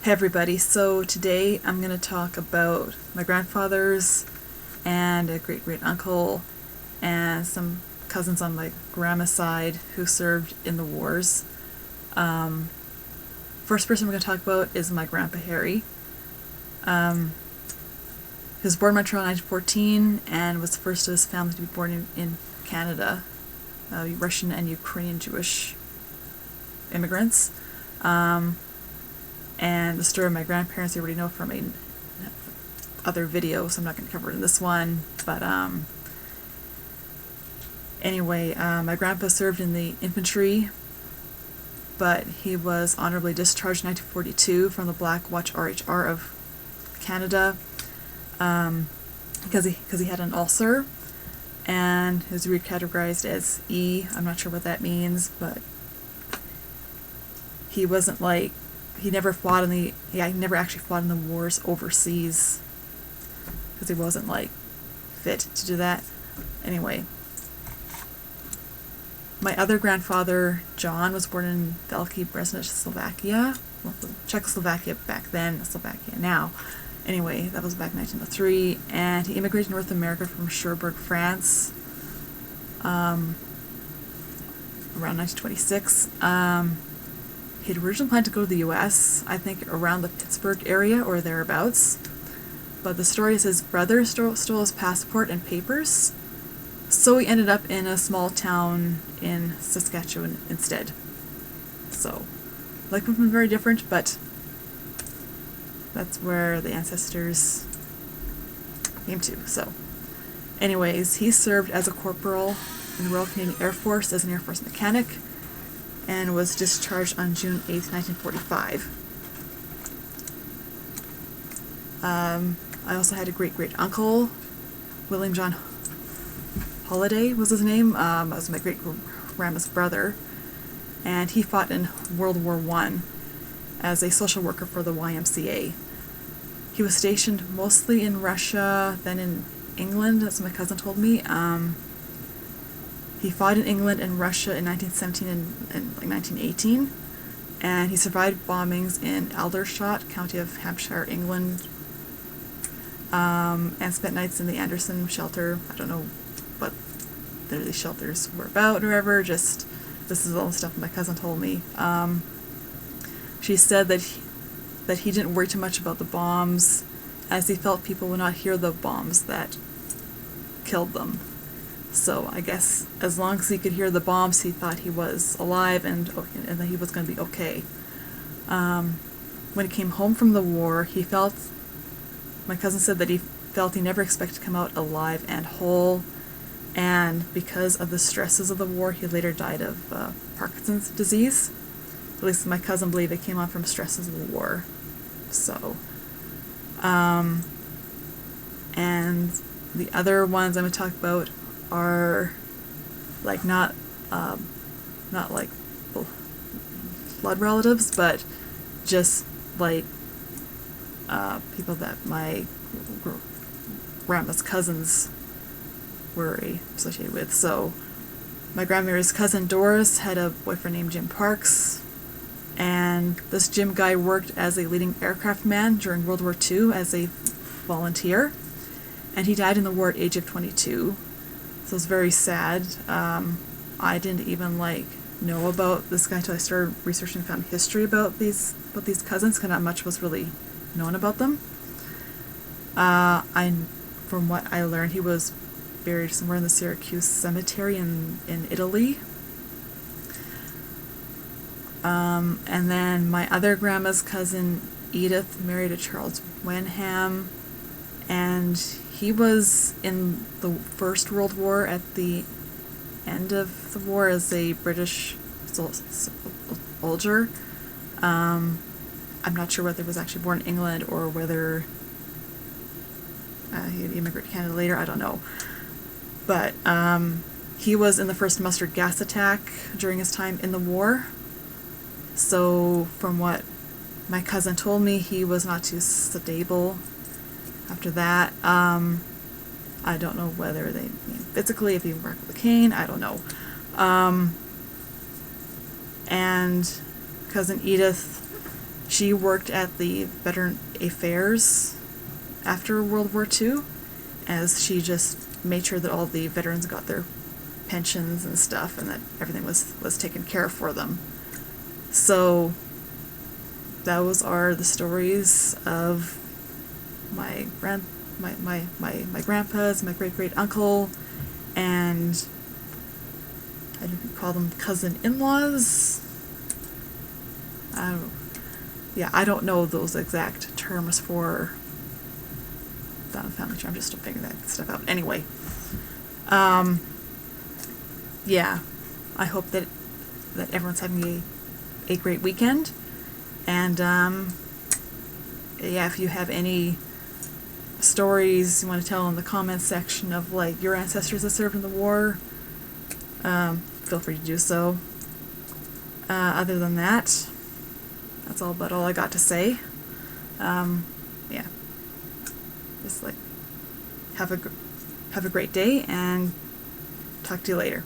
Hey everybody, so today I'm going to talk about my grandfathers and a great uncle and some cousins on my grandma's side who served in the wars. First person we're going to talk about is my grandpa Harry. He was born in Montreal in 1914 and was the first of his family to be born in Canada, Russian and Ukrainian Jewish immigrants. And the story of my grandparents you already know from other video, so I'm not going to cover it in this one. But anyway, my grandpa served in the infantry, but he was honorably discharged in 1942 from the Black Watch R.H.R. of Canada because he had an ulcer, and he was recategorized as E. I'm not sure what that means, but he wasn't like, he never fought he never actually fought in the wars overseas because he wasn't like fit to do that. Anyway, my other grandfather John was born in Veliki, Breznic, Slovakia. Well, Czechoslovakia back then, Slovakia now. Anyway, that was back in 1903, and he immigrated to North America from Cherbourg, France, around 1926. He had originally planned to go to the U.S., I think around the Pittsburgh area or thereabouts, but the story is his brother stole his passport and papers, so he ended up in a small town in Saskatchewan instead. So, life would have been very different, but that's where the ancestors came to. So, anyways, he served as a corporal in the Royal Canadian Air Force as an Air Force mechanic, and was discharged on June 8th, 1945. I also had a great-uncle, William John Holliday was his name. That was my great-grandma's brother, and he fought in World War I as a social worker for the YMCA. He was stationed mostly in Russia, then in England, as my cousin told me. He fought in England and Russia in 1917 and 1918, and he survived bombings in Aldershot, County of Hampshire, England, and spent nights in the Anderson shelter. I don't know what these shelters were about or whatever, just this is all the stuff my cousin told me. She said that he didn't worry too much about the bombs, as he felt people would not hear the bombs that killed them. So I guess as long as he could hear the bombs, he thought he was alive and that he was going to be okay. When he came home from the war, my cousin said that he felt he never expected to come out alive and whole, and because of the stresses of the war, he later died of Parkinson's disease. At least my cousin believed it came on from stresses of the war. So, and the other ones I'm going to talk about are like not like blood relatives, but just like people that my grandma's cousins were associated with. So my grandmother's cousin Doris had a boyfriend named Jim Parks, and this Jim guy worked as a leading aircraft man during World War II as a volunteer, and he died in the war at age of 22. So it's very sad. I didn't even know about this guy until I started researching and found history about these cousins, because not much was really known about them. From what I learned, he was buried somewhere in the Syracuse cemetery in Italy. And then my other grandma's cousin Edith married a Charles Wenham, and he was in the First World War at the end of the war as a British soldier. I'm not sure whether he was actually born in England or whether he immigrated to Canada later, I don't know. But he was in the first mustard gas attack during his time in the war. So from what my cousin told me, he was not too stable after that. I don't know whether they mean physically, if he worked with a cane, I don't know. And cousin Edith, She worked at the Veteran Affairs after World War II, as she just made sure that all the veterans got their pensions and stuff, and that everything was taken care of for them. So those are the stories of my grandpas, my great uncle, and I didn't call them cousin-in-laws. I don't know those exact terms for the family tree. I'm just figuring that stuff out. Anyway, yeah, I hope that everyone's having a great weekend, and yeah, if you have any stories you want to tell in the comments section of like your ancestors that served in the war, feel free to do so. Other than that, that's about all I got to say. Yeah, just like have a great day, and talk to you later.